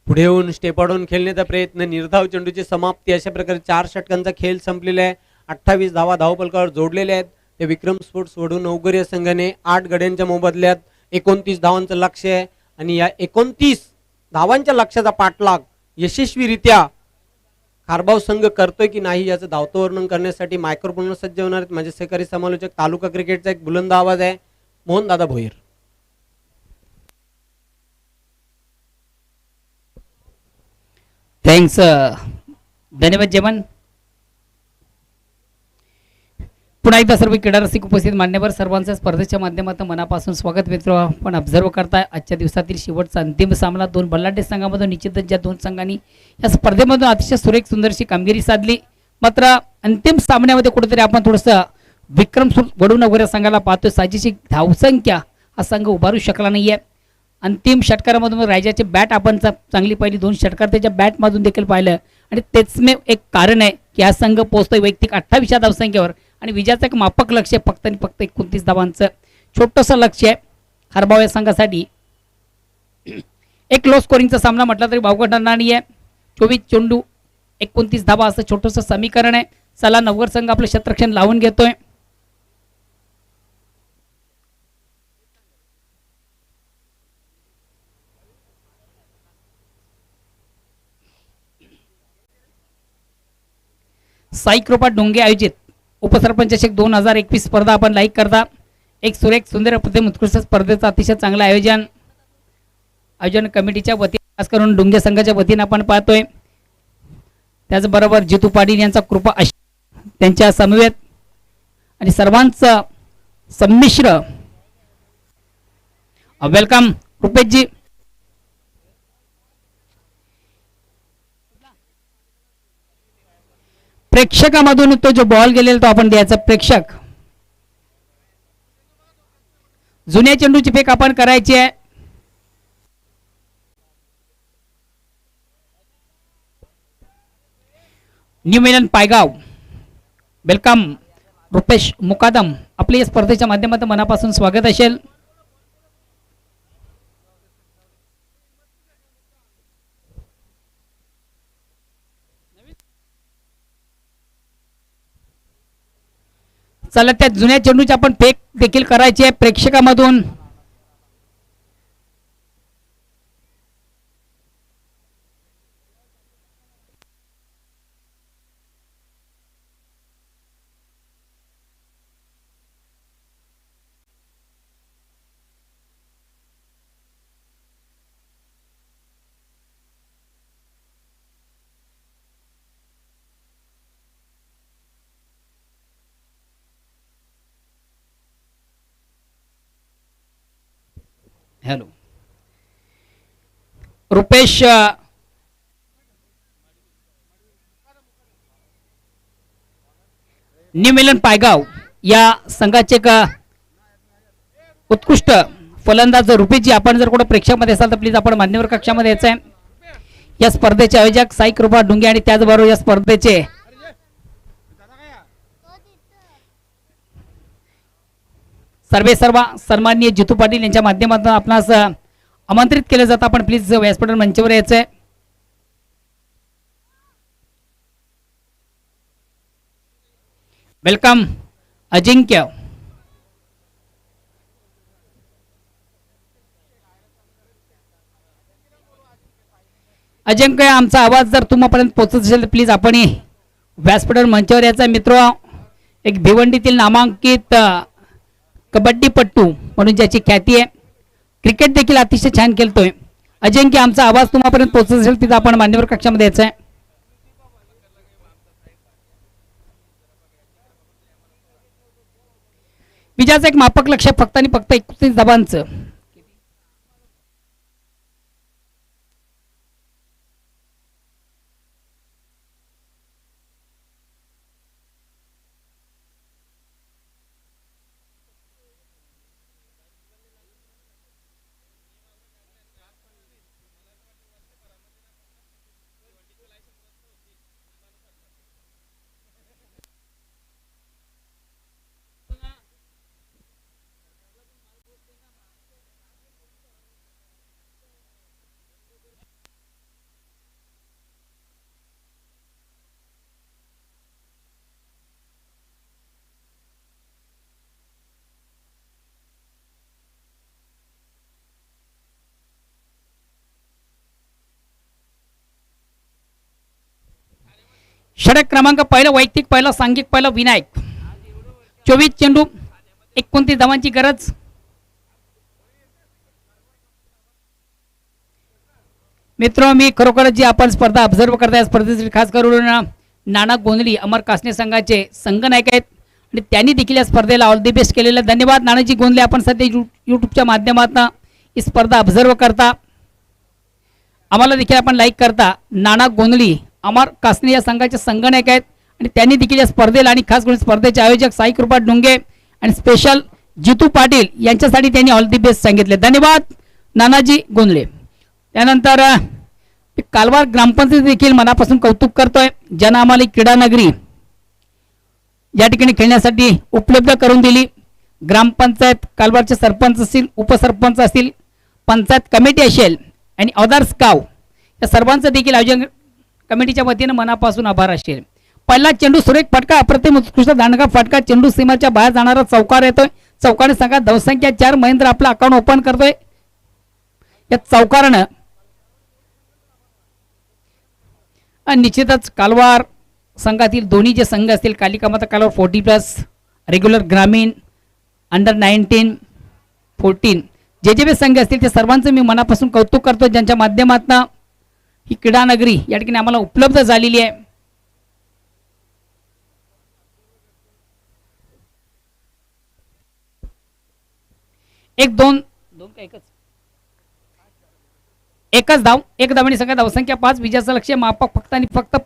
पुढे येऊन स्टेपाडून खेळण्याचा प्रयत्न, निर्धाव चेंडूची समाप्ती. अशा प्रकारे 4 षटकांचा खेळ संपलेला आहे. 28 धावा धावफलकावर जोडलेल्या आहेत. ते विक्रम स्पोर्ट्स वडूनवगर या संघाने 8 गड्यांच्या मोबदल्यात 29 धावांचं लक्ष्य आहे आणि या 29 धावांच्या लक्ष्याचा पाठलाग यशस्वीरित्या खारबाव संघ करतोय की नाही याचं धावतं वर्णन करण्यासाठी मायक्रोफोन सज्ज होणार आहेत माझे सहकारी समालोचक. तालुका क्रिकेटचा एक बुलंद आवाज आहे मोहन दादा भोईर. थँक्स, धन्यवाद जेवण. पुन्हा एकदा सर्व क्रीडा रसिक उपस्थित मान्यवर सर्वांचं स्पर्धेच्या माध्यमातून मनापासून स्वागत. मित्र आपण ऑब्झर्व करताय आजच्या दिवसातील शेवटचा अंतिम सामना 2 बल्लाढ्य संघामधून. निश्चितच ज्या 2 संघांनी या स्पर्धेमधून अतिशय सुरेख सुंदरशी कामगिरी साधली, मात्र अंतिम सामन्यामध्ये कुठेतरी आपण थोडंसं विक्रम वडूनवगर संघाला पाहतोय. साजेशी धावसंख्या हा संघ उभारू शकला नाहीये. अंतिम षटकारामधून राजाचे बॅट आपण चांगली पाहिली. 2 षटकार त्याच्या बॅटमधून देखील पाहिलं आणि तेच एक कारण आहे की हा संघ पोहोचतोय वैयक्तिक 28 धावसंख्येवर आणि विजयाचं एक मापक लक्ष फक्त आणि फक्त 29 धावांचं छोटंसं लक्ष आहे खारबाव या संघासाठी. एक लो स्कोरिंगचा सामना म्हटला तरी भावगड ठरणार नाही आहे. 24 चेंडू 29 धावा असं छोटंसं समीकरण आहे. चला नवघर संघ आपलं क्षेत्ररक्षण लावून घेतोय. साई कृपा डोंगे आयोजित उपसरपंच चषक 2021 स्पर्धा आपण लाईक करता. एक सुरेख सुंदर प्रतिम उत्कृष्ट स्पर्धेचं अतिशय चांगलं आयोजन कमिटीच्या वतीने खास करून डोंगे संघाच्या वतीने आपण पाहतोय. त्याचबरोबर जितू पाटील यांचा कृपा त्यांच्या समवेत आणि सर्वांचं संमिश्र वेलकम रुपेशजी. प्रेक्षकामधून तो जो बॉल गेलेला तो आपण द्यायचा. प्रेक्षक जुन्या चेंडूची फेक आपण करायची आहे. न्यू मिलन पायगाव वेलकम रुपेश मुकादम. आपल्या या स्पर्धेच्या माध्यमातून मनापासून स्वागत असेल. चला त्या जुन्या चेंडूची आपण फेक देखील करायची आहे प्रेक्षकामधून. हॅलो रुपेश न्यू मिलन पायगाव या संघाचे एक उत्कृष्ट फलंदाज रुपेशजी. आपण जर कुठे प्रेक्षकामध्ये असाल तर प्लीज आपण मान्यवर कक्षामध्ये यायचं आहे. या स्पर्धेचे आयोजक साई कृपा डुंगे आणि त्याचबरोबर या स्पर्धेचे सर्व सन्माननीय जितू पाटील यांच्या माध्यमातून आपणास आमंत्रित केले जातं. आपण प्लीज व्यासपीठ मंचावर यायचं आहे. वेलकम अजिंक्य. अजिंक्य आमचा आवाज जर तुम्हापर्यंत पोहोचत असेल तर प्लीज आपण व्यासपीठावर मंचावर यायचा. मित्र एक भिवंडीतील नामांकित कबड्डीपट्टू म्हणून ज्याची ख्याती आहे. क्रिकेट देखील अतिशय छान खेळतोय. अजिंक्य आमचा आवाज तुम्हापर्यंत पोहोचत असेल तिथं आपण मान्यवर कक्षामध्ये यायचं आहे. विजयाचं एक मापक लक्ष फक्त आणि फक्त 31 धावांचं. षटक क्रमांक पहिला वैयक्तिक पहिला सांघिक पहिला विनायक. 24 चेंडू 29 धावांची गरज. मित्र मी खरोखर जी आपण स्पर्धा ऑब्झर्व करताय स्पर्धेसाठी खास करून नाना गोंधळी अमर कासने संघाचे संघनायक आहेत आणि त्यांनी देखील या स्पर्धेला ऑल दी बेस्ट केलेला. धन्यवाद नानाजी गोंधळे. आपण सध्या यूट्यूबच्या माध्यमातून ही स्पर्धा ऑब्झर्व करता. आम्हाला देखील आपण लाईक करता. नाना गोंधळी अमर कासने या संघाचे संघनायक आहेत आणि त्यांनी देखील या स्पर्धेला आणि खास करून स्पर्धेचे आयोजक साई कृपा डोंगे आणि स्पेशल जितू पाटील यांच्यासाठी त्यांनी ऑल दी बेस्ट सांगितले. धन्यवाद नानाजी गोंधळे. त्यानंतर कालवार ग्रामपंचायत देखील मनापासून कौतुक करतोय. ज्यांना आम्हाला क्रीडा नगरी या ठिकाणी खेळण्यासाठी उपलब्ध करून दिली. ग्रामपंचायत कालवारचे सरपंच असतील उपसरपंच असतील पंचायत कमिटी असेल आणि अदर्स गाव या सर्वांचं देखील आयोजन कमिटीच्या वतीनं मनापासून आभार असेल. पहिला चेंडू सुरेख फटका, अप्रतिम उत्कृष्ट दांडगा फटका, चेंडू सीमाच्या बाहेर जाणारा चौकार येतोय. चौकाने संघात धावसंख्या 4. महेंद्र आपला अकाउंट ओपन करतोय. या चौकारानं निश्चितच कालवार संघातील दोन्ही जे संघ असतील, कालिका माता कालवार 40+, रेग्युलर ग्रामीण अंडर-19, 14 जे संघ असतील ते सर्वांचं मी मनापासून कौतुक करतो, ज्यांच्या माध्यमातून ही क्रीडा नगरी या ठिकाणी आम्हाला उपलब्ध झालेली आहे. एकच धाव, एक धावांनी संघात धावसंख्या 5. विजयाचं लक्ष्य मापक फक्त आणि फक्त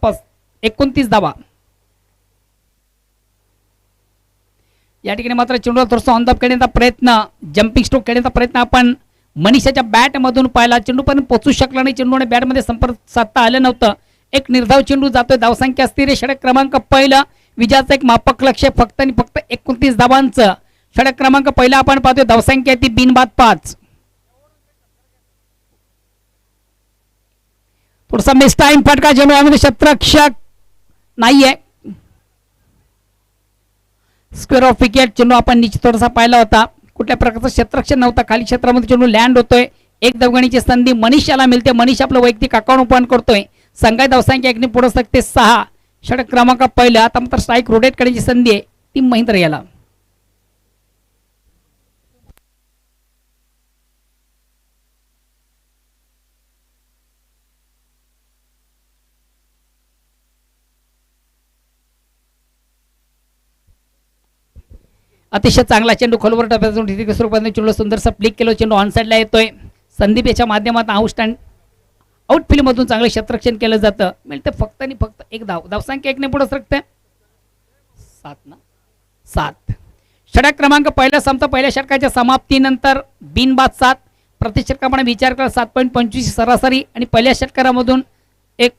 29 धावा. या ठिकाणी मात्र चेंडूला थोडंसं ऑन द खेळण्याचा प्रयत्न, जम्पिंग स्ट्रोक खेळण्याचा प्रयत्न आपण मनीषाच्या बॅट मधून पाहिला. चेंडू पण पोचू शकला नाही, चेंडूने बॅट मध्ये संपर्क साधता आलं नव्हतं. एक निर्धाव चेंडू जातोय. धावसंख्या स्थिर, षटक क्रमांक पहिला. विजयाचं एक मापक लक्ष्य फक्त आणि फक्त 29 धावांचं. षटक क्रमांक पहिला आपण पाहतोय. धावसंख्या ती बिनबाद 5. थोडासा मिस टाइम फटका, चेंडू क्षेत्ररक्षक नाहीये. Square of wicket. चेंडू आपण निश्चित थोडासा पाहिला होता, कुठल्या प्रकारचं क्षेत्ररक्षण नव्हता. खाली क्षेत्रामध्ये चेंडू लँड होतोय. एक धावगणीची संधी मनीषाला मिळते. मनीष आपलं वैयक्तिक अकाउंट ओपन करतोय. संघात धावसंख्या एकने पुढे सकते 6. षटक क्रमांक पहिला. आता मात्र स्ट्राईक रोटेट करण्याची संधी आहे ती महेंद्र याला. अतिशय चांगला चेंडू खोलवर टप्प्यातून ठिकाणी स्वरूपाने चेंडू सुंदरसा फ्लिक केलं. चेंडू ऑन साईडला येतोय. संदीप याच्या माध्यमातून आउटफील्ड मधून चांगलं क्षेत्ररक्षण केलं जातं. मिळते फक्त आणि फक्त एक धाव. धावसंख्या एकने पुढे सरकते 7. षटक क्रमांक पहिला संपता. पहिल्या षटकाच्या समाप्तीनंतर बिनबाद 7. प्रति षटकाप्रमाणे विचार करा 7.25 सरासरी आणि पहिल्या षटकारामधून एक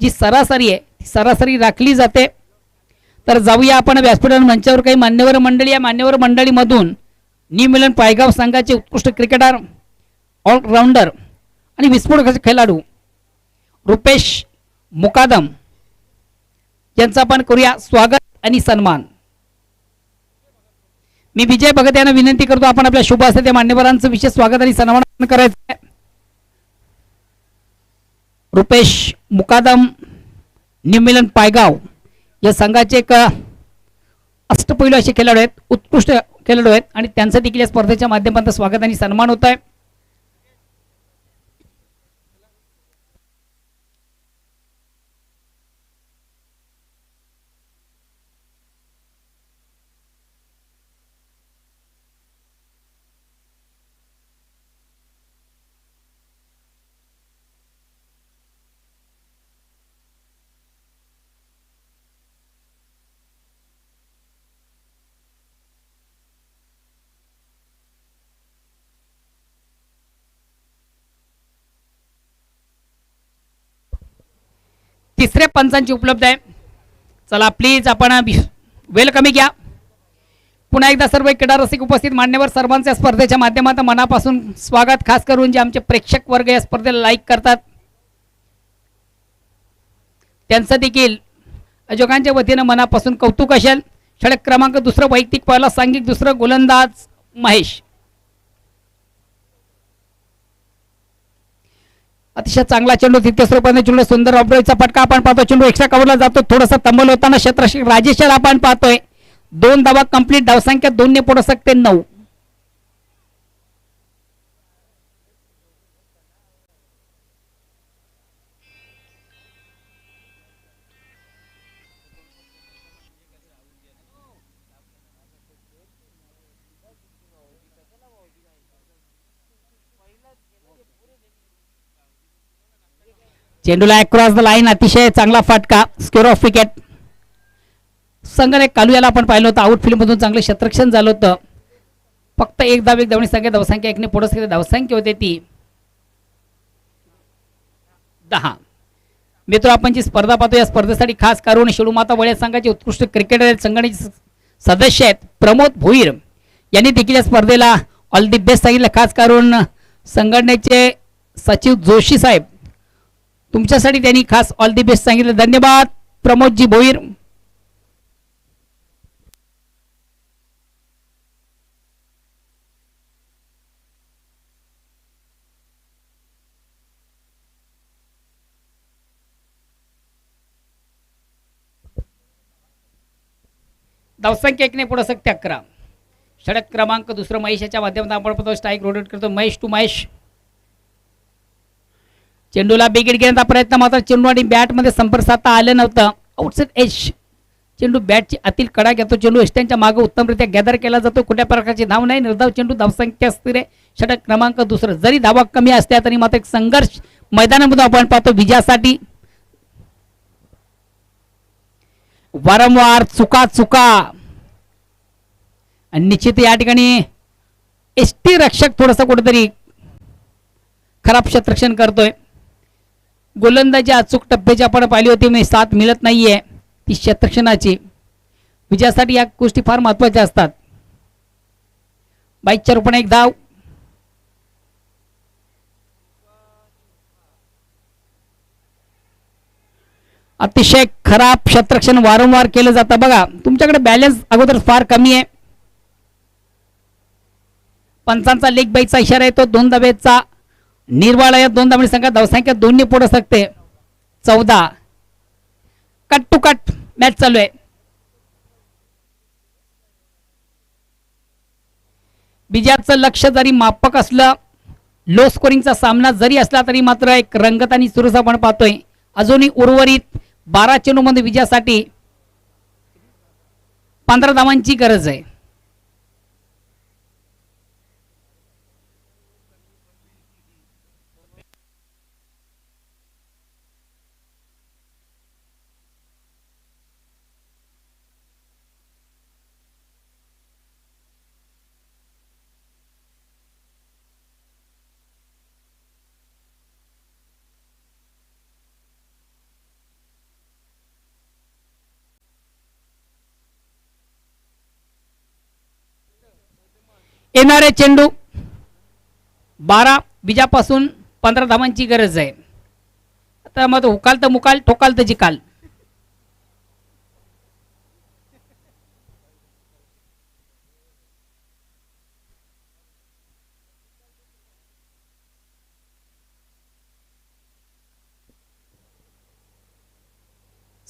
जी सरासरी आहे ती सरासरी राखली जाते. तर जाऊया आपण व्यासपीठ मंचावर. काही मान्यवर मंडळी, या मान्यवर मंडळीमधून न्यू मिलन पायगाव संघाचे उत्कृष्ट क्रिकेटर, ऑलराऊंडर आणि विस्फोटक खेळाडू रुपेश मुकादम यांचा आपण करूया स्वागत आणि सन्मान. मी विजय भगत यांना विनंती करतो, आपण आपल्या शुभ असते त्या मान्यवरांचं विशेष स्वागत आणि सन्मान करायचं. रुपेश मुकादम न्यू मिलन पायगाव या संघाचे एक अष्टपैलू असे खेळाडू आहेत, उत्कृष्ट खेळाडू आहेत आणि त्यांचं देखील या स्पर्धेच्या माध्यमातून स्वागत आणि सन्मान होत आहे. तिसऱ्या पंचांची उपलब्ध आहे. चला प्लीज आपण वेलकमी घ्या. पुन्हा एकदा सर्व क्रीडा रसिक उपस्थित मान्यवर सर्वांच्या स्पर्धेच्या माध्यमातून मनापासून स्वागत. खास करून जे आमचे प्रेक्षक वर्ग या स्पर्धेला लाईक करतात त्यांचं देखील आयोजकांच्या वतीनं मनापासून कौतुक असेल. षटक क्रमांक दुसरं वैयक्तिक पहिला सांघिक दुसरं गोलंदाज महेश. अतिशय चांगला चेंडू तितक्या स्वरूपाने चेंडू सुंदर ऑब्रोचा फटका आपण पाहतो. चेंडू एक्स्ट्रा कव्हरला जातो. थोडासा तंबल होताना क्षेत्ररक्षक राजेश आपण पाहतोय. 2 धावा कंप्लीट. धावसंख्या 2 ने पुढे सकते 9. चेंडूला अक्रॉस द लाईन. अतिशय चांगला फटका. Square of wicket. संघाने कालू आपण पाहिलं होतं. आउटफील्ड मधून चांगलं क्षेत्ररक्षण झालं होतं. फक्त एक धावणी संख्या धावसंख्या एकने पुढे धावसंख्या होते ती 10. मित्र आपण जी स्पर्धा पाहतो या स्पर्धेसाठी खास करून शेळूमाता वळ्या संघाचे उत्कृष्ट क्रिकेटर संघटनेचे सदस्य आहेत प्रमोद भोईर यांनी देखील या स्पर्धेला ऑल दी बेस्ट सांगितलं. खास करून संघटनेचे सचिव जोशी साहेब, तुमच्यासाठी त्यांनी खास ऑल दी बेस्ट सांगितलं. धन्यवाद प्रमोदजी भोईर. धावसंख्या 1 ने पुढे सकते 11. षटक क्रमांक दुसरं महेशाच्या माध्यमातून आपण पाहतो. स्ट्राईक रोटेट करतो महेश टू महेश. चेंडूला बिगिट घेण्याचा प्रयत्न, मात्र चेंडू आणि बॅट मध्ये संपर्क साधता आलं नव्हतं. Outside edge. चेंडू बॅटची आतील कडा घेतो. चेंडू एस्टँडच्या मागे उत्तमरित्या गॅदर केला जातो. कुठल्या प्रकारची धाव नाही. निर्धाव चेंडू. धावसंख्या स्थिर आहे. षटक क्रमांक दुसरं. जरी धावा कमी असल्या तरी मात्र एक संघर्ष मैदानामध्ये आपण पाहतो विजयासाठी. वारंवार चुका आणि निश्चित या ठिकाणी एसटी रक्षक थोडंसं कुठेतरी खराब क्षेत्ररक्षण करतोय. गोलंदाजी अचूक टप्प्याची आपण पाहिली होती, मी साथ मिळत नाहीये ती क्षेत्ररक्षणाची. विजयासाठी या गोष्टी फार महत्वाच्या असतात. 22च्या रूपाने एक धाव. अतिशय खराब क्षेत्ररक्षण वारंवार केलं जातं. बघा तुमच्याकडे बॅलन्स अगोदर फार कमी आहे. पंचांचा लेग बाईचा इशारा येतो. 2 धावेचा निर्वाळा. या 2 धावांनी संघात धावसंख्या 2 ने पुढे सकते. 14. कट टू कट मॅच चालू आहे. विजयाचं लक्ष जरी मापक असलं, लो स्कोरिंगचा सामना जरी असला तरी मात्र एक रंगत आणि सुरस आपण पाहतोय. अजूनही उर्वरित 12 चेंडूमध्ये विजयासाठी 15 धावांची गरज आहे. येणारे चेंडू 12. विजयापासून 15 धावांची गरज आहे. आता मग हुकाल तर मुकाल, ठोकाल तर जिकाल.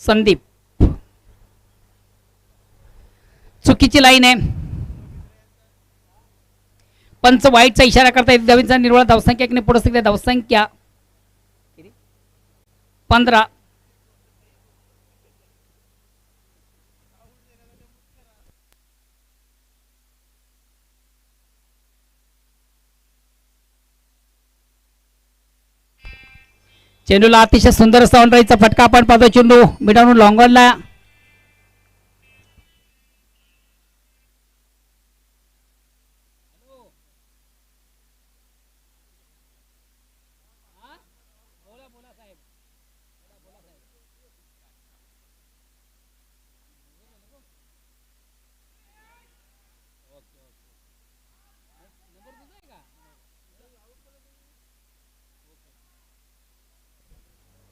संदीप, चुकीची लाईन आहे. पंच वाईटचा इशारा करता येतो. धावींचा निर्वळ. धावसंख्या 1 ने पुढे सकते. धावसंख्या 15. चेंडूला अतिशय सुंदर साऊंडराईचा फटका आपण पाहतो. चेंडू मिडावून लॉंगॉनला.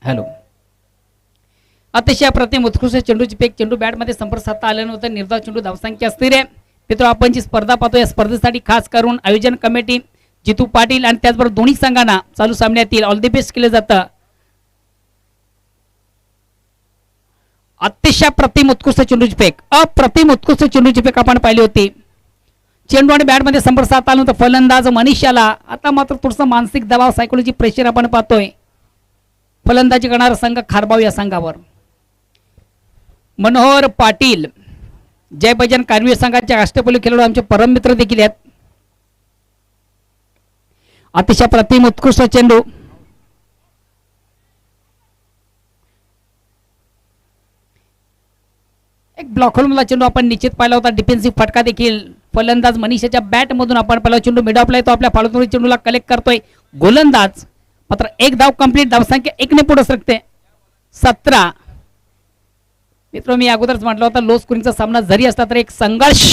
हॅलो. अतिशय अप्रतिम उत्कृष्ट चेंडूची पेक. चेंडू बॅटमध्ये संपर्क साधता आला नव्हता. निर्धाव चेंडू. धावसंख्या स्थिर आहे. मित्र, आपण जी स्पर्धा पाहतो या स्पर्धेसाठी खास करून आयोजन कमिटी जितू पाटील आणि त्याचबरोबर दोन्ही संघांना चालू सामन्यातील ऑल दी बेस्ट केलं जातं. अतिशय अप्रतिम उत्कृष्ट चेंडूची फेक. अप्रतिम उत्कृष्ट चेंडूची फेक आपण पाहिली होती. चेंडू आणि बॅटमध्ये संपर्क साधता आला नव्हता. फलंदाज मनीषाला आता मात्र थोडंसं मानसिक दबाव, सायकोलॉजी प्रेशर आपण पाहतोय. फलंदाजी करणारा संघ खारबाव या संघावर. मनोहर पाटील जय बजन कारवीर संघाचे अष्टपैलू खेळाडू आमचे परम मित्र देखील आहेत. अतिशय प्रतिम उत्कृष्ट चेंडू. एक ब्लॉक होलमधला चेंडू आपण निश्चित पाहिला होता. डिफेन्सिव्ह फटका देखील फलंदाज मनीषाच्या बॅट मधून आपण पाहिला. चेंडू मिड ऑफला येतो. आपल्या फाळून चेंडूला कलेक्ट करतोय गोलंदाज. मात्र एक धाव कंप्लीट. धावसंख्या 1 ने पुढे सरकते. 17. मित्र, मी अगोदरच म्हटलं होतं लो स्कोरिंगचा सामना जरी असला तरी एक संघर्ष.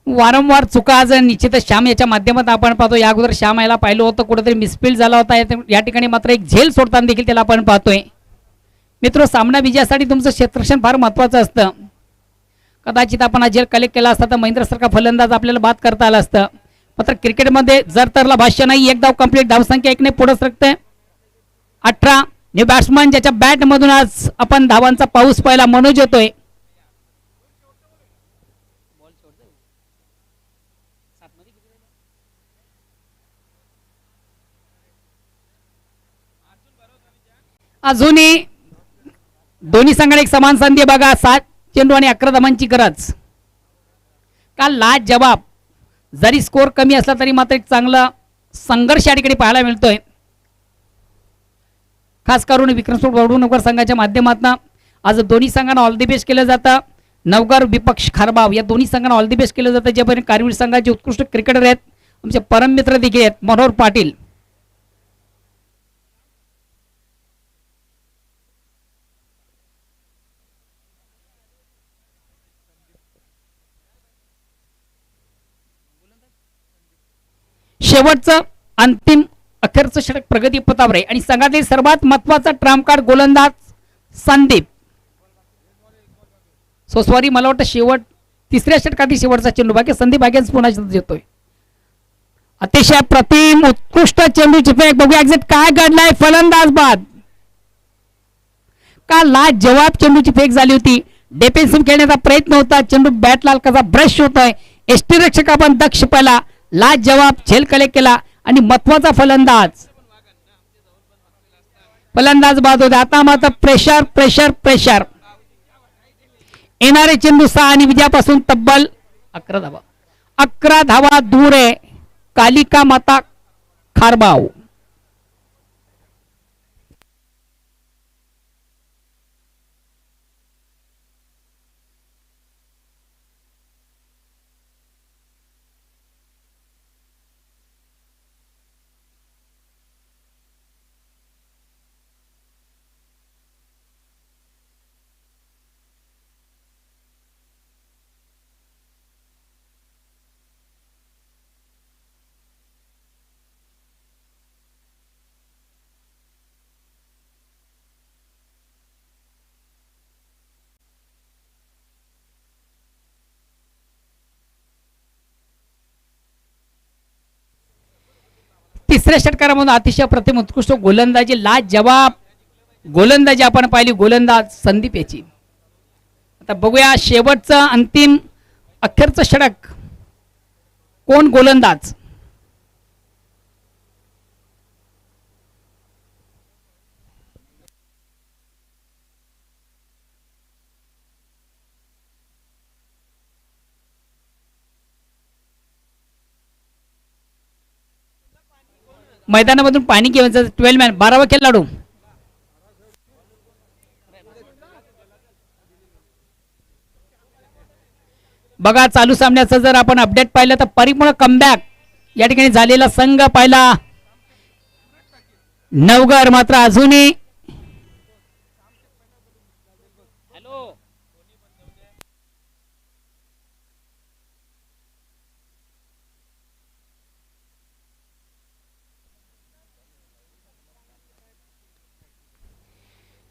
वारंवार चुका आज निश्चितच श्याम याच्या माध्यमातून आपण पाहतो. या अगोदर श्याम याला पाहिलं होतं कुठेतरी मिसफील्ड झाला होता. या ठिकाणी मात्र एक झेल सोडताना देखील त्याला आपण पाहतोय. मित्र, सामना विजयासाठी तुमचं क्षेत्ररक्षण फार महत्त्वाचं असतं. कदाचित आपण हा झेल कलेक्ट केला असता तर महेंद्रसारखा फलंदाज आपल्याला बाद करता आला असतं. मात्र क्रिकेटमध्ये जर तरला भाष्य नाही. एक धाव कंप्लीट, धावसंख्या 1 ने पुढे सरकते 18. न्यू बॅट्समन ज्याच्या बॅटमधून आज आपण धावांचा पाऊस पाहिला, मनोज येतोय. अजूनही दोन्ही संघाने एक समान संधी बघा. 7 चेंडू आणि 11 धावांची गरज. काल लाज जवाब जरी स्कोर कमी असला तरी मात्र एक चांगला संघर्ष या ठिकाणी पाहायला मिळतोय. खास करून विक्रमस्वरूप वडूनगर संघाच्या माध्यमातून आज दोन्ही संघांना ऑल दी बेस्ट केलं जातं. नवगर विपक्ष खारबाव या दोन्ही संघांना ऑल दी बेस्ट केलं जातं. ज्यापर्यंत कारवीर संघाचे उत्कृष्ट क्रिकेटर आहेत, आमचे परम मित्र देखील आहेत, मनोहर पाटील. शेवटचं अंतिम अखेरचं षटक प्रगती पथावर आहे आणि संघातील सर्वात महत्वाचा ट्रम्प कार्ड गोलंदाज संदीप. सॉरी, मला वाटतं शेवट तिसऱ्या षटकातील शेवटचा चेंडू बाकी संदीप अगेन्स्ट पुन्हा येतोय. अतिशय प्रतिम उत्कृष्ट चेंडूची फेक. बघूया एक्झॅक्ट काय घडलाय. फलंदाज बाद. का लाज जवाब चेंडूची फेक झाली होती. डिफेन्सिव्ह खेळण्याचा प्रयत्न होता. चेंडू बॅट लाल कसा ब्रश होतोय. एसटी रक्षक आपण दक्ष पाहिला. लाज जवाब झेल कलेक्ट केला आणि महत्वाचा फलंदाज बाद होते. आता मात्र प्रेशर प्रेशर प्रेशर. येणारे चेंडू 6 आणि विजयापासून तब्बल 11 धावा. 11 धावा दूर आहे कालिका माता खारबाव. तिसऱ्या षटकारामधून अतिशय प्रतिम उत्कृष्ट गोलंदाजी लाज जवाब गोलंदाजी आपण पाहिली. गोलंदाज संदीप याची. आता बघूया शेवटचं अंतिम अखेरचं षटक कोण गोलंदाज. मैदानामधून पाणी घेऊन 12 मॅन 12वा खेळाडू. बघा चालू सामन्याचं जर आपण अपडेट पाहिलं तर परिपूर्ण कमबॅक या ठिकाणी झालेला संघ पाहिला नवगर. मात्र अजूनही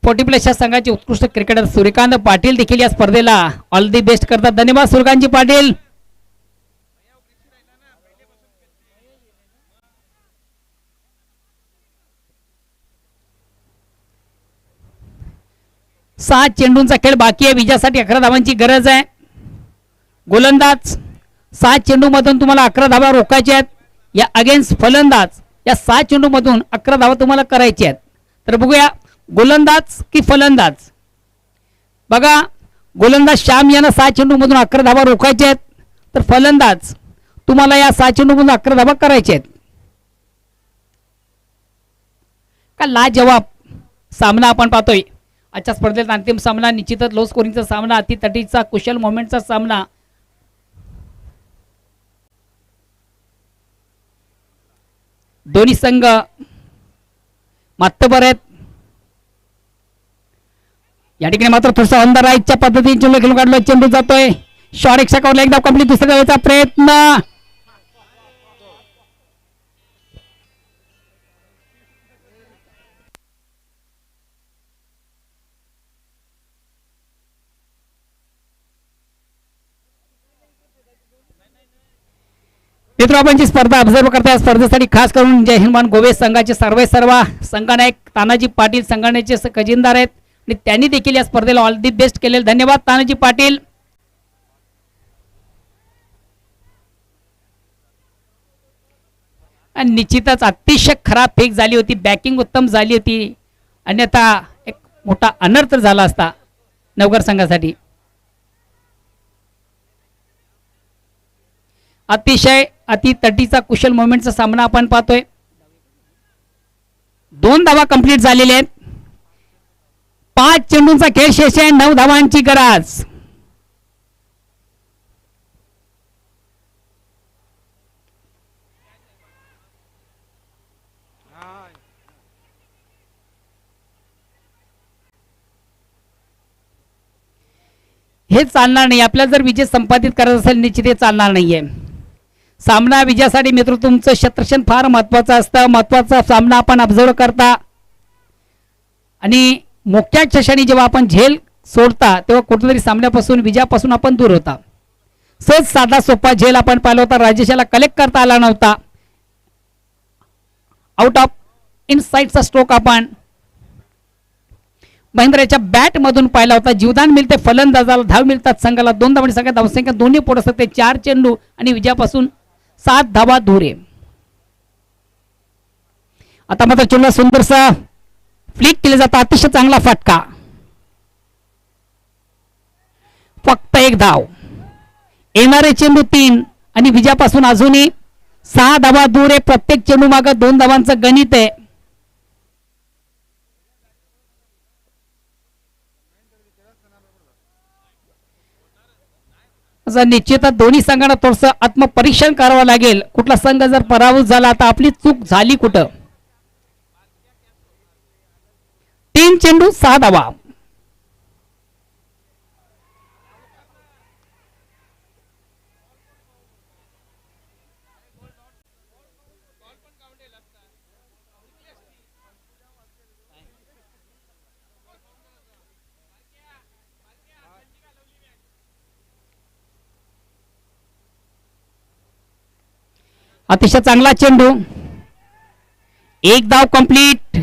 पोटीप्लसच्या संघाचे उत्कृष्ट क्रिकेटर सूर्यकांत पाटील देखील या स्पर्धेला ऑल दी बेस्ट करतात. धन्यवाद सूर्यकांतजी पाटील. सात चेंडूंचा खेळ बाकी आहे. विजयासाठी 11 धावांची गरज आहे. गोलंदाज 7 चेंडू मधून तुम्हाला 11 धावा रोखायच्या आहेत. या अगेन्स्ट फलंदाज या 7 चेंडू मधून 11 धावा तुम्हाला करायच्या आहेत. तर बघूया गोलंदाज की फलंदाज. बघा गोलंदाज श्याम यांना 6 चेंडू मधून 11 धावा रोखायच्या आहेत. तर फलंदाज तुम्हाला या 6 चेंडू मधून 11 धावा करायच्या आहेत. का लाजवाब सामना आपण पाहतोय. आजच्या स्पर्धेत अंतिम सामना निश्चितच लो स्कोरिंगचा सामना, अतितटीचा कुशल मोमेंटचा सामना. दोन्ही संघ मातबर आहेत. या ठिकाणी मात्र थोडसा अंधार राईटच्या पद्धतीने चेंडू खेळून काढला. चेंडू जातोय शॉट एक कवरला एकदा कंप्लीट. दुसऱ्या धावेचा प्रयत्न. मित्र आपण जी स्पर्धा ऑब्झर्व करता या स्पर्धेसाठी खास करून जय हिंदमान गोवे संघाचे सर्व संघनायक तानाजी पाटील संघटनेचे खजिनदार आहेत आणि त्यांनी देखील या स्पर्धेला ऑल दी बेस्ट केले. धन्यवाद तानाजी पाटील. आणि निश्चितच अतिशय खराब फेक झाली होती. बॅकिंग उत्तम झाली होती, अन्यथा एक मोठा अनर्थ झाला असता नवकर संघासाठी. अतिशय तटीचा कुशल मोमेंटचा सामना आपण पाहतोय. 2 धावा कंप्लीट झालेले आहेत. 5 चेंडूंचा खेळ शेष आहे. 9 धावांची गरज. हे चालणार नाही. आपल्याला जर विजय संपादित करायचा असेल निश्चित हे चालणार नाहीये. सामना विजयासाठी मित्र तुमचं क्षेत्ररक्षण फार महत्वाचं असतं. महत्वाचा सामना आपण ऑब्झर्व करता आणि मोठ्या क्षणी जेव्हा आपण झेल सोडता तेव्हा कुठेतरी सामन्यापासून विजयापासून आपण दूर होता. सहज साधा सोपा झेल आपण पाहिला होता. राजेशाला कलेक्ट करता आला नव्हता. आउट ऑफ इनसाइडचा स्ट्रोक आपण महेंद्रच्या बॅट मधून पाहिला होता. जीवदान मिळते फलंदाजाला, धाव मिळतात संघाला. 2 धावांनी सगळ्या धावसंख्या दोन्ही पोट असते. 4 चेंडू आणि विजयापासून 7 धावा दूर आहे. आता मात्र चेंडूला सुंदरसा फ्लिक केला जातो. अतिशय चांगला फटका. फक्त 1 धाव. येणारे चेंडू 3 आणि विजयापासून अजूनही 6 धावा दूर आहे. प्रत्येक चेंडू मागे 2 धावांचं गणित आहे. निश्चितच दोन्ही संघांना थोडस आत्मपरीक्षण करावं लागेल. कुठला संघ जर पराभूत झाला तर आपली चूक झाली कुठं. 3 चेंडू 6 धावा. अतिशय चांगला चेंडू. 1 धाव कंप्लीट.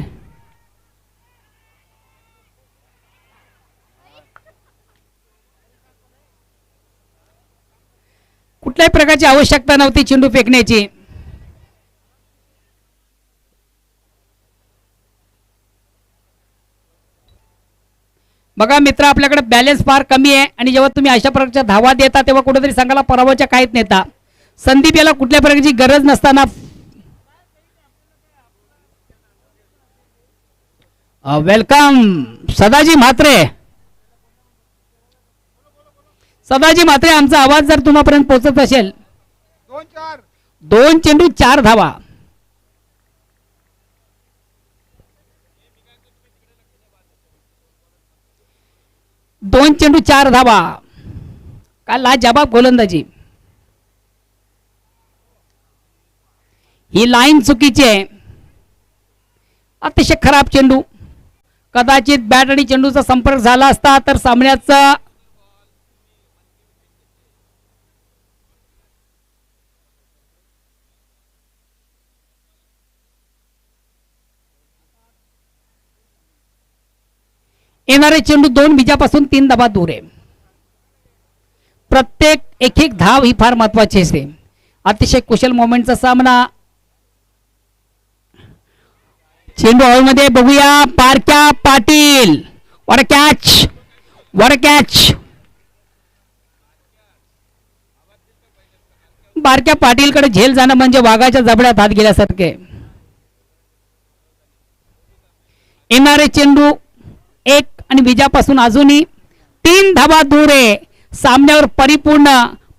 कुठल्याही प्रकारची आवश्यकता नव्हती चेंडू फेकण्याची. बघा मित्र, आपल्याकडे बॅलन्स फार कमी आहे आणि जेव्हा तुम्ही अशा प्रकारच्या धावा देता तेव्हा कुठेतरी संघाला पराभवाच्या काहीच नेता. संदीप याला कुठल्या प्रकारची गरज नसताना वेलकम सदाजी म्हात्रे. सदाजी म्हात्रे, आमचा आवाज जर तुम्हापर्यंत पोहोचत असेल. 2 चेंडू 4 धावा. दोन चेंडू 4 धावा. काल लाजवाब गोलंदाजी. ही लाईन चुकीची आहे. अतिशय खराब चेंडू. कदाचित बॅट आणि चेंडूचा संपर्क झाला असता तर सामन्याचा येणारे चेंडू 2 विजयापासून 3 धावा दूर आहे. प्रत्येक एक धाव ही फार महत्वाची असते. अतिशय कुशल मोमेंटचा सामना. चेंडू हॉलमध्ये बघूया. बारक्या पाटील. वर कॅच. बारक्या पाटीलकडे झेल जाणं म्हणजे वाघाच्या जबड्यात हात गेल्यासारखे. येणारे चेंडू 1 आणि विजयापासून अजूनही 3 धावा दूर आहे. सामन्यावर परिपूर्ण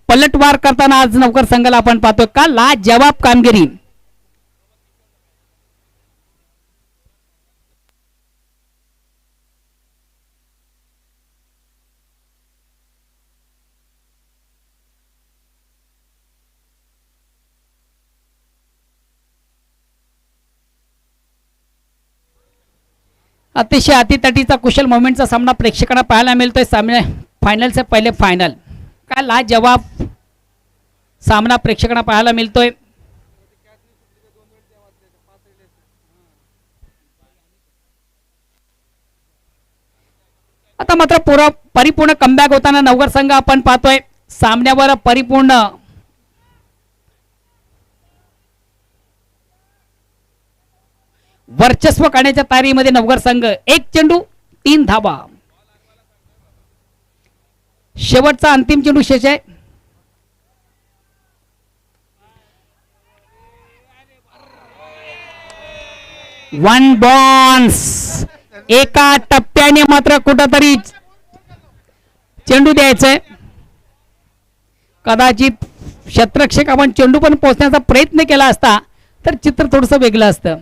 पलटवार करताना आज नवकर संघाला आपण पाहतोय. का लाजवाब कामगिरी. अतिशय अतितटीचा कुशल मोमेंटचा सामना प्रेक्षकांना पाहायला मिळतोय. सामने फायनलचे पहिले फायनल काय लाजवाब सामना प्रेक्षकांना पाहायला मिळतोय. आता मात्र परिपूर्ण कमबॅक होताना नवघर संघ आपण पाहतोय. सामन्यावर परिपूर्ण वर्चस्व करण्याच्या तयारीमध्ये नवघर संघ. 1 चेंडू 3 धावा. शेवटचा अंतिम चेंडू शेष आहे. One bounce. एका टप्प्याने मात्र कुठंतरी चेंडू द्यायचंय. कदाचित क्षेत्ररक्षक आपण चेंडू पण पोहोचण्याचा प्रयत्न केला असता तर चित्र थोडंसं वेगळं असतं.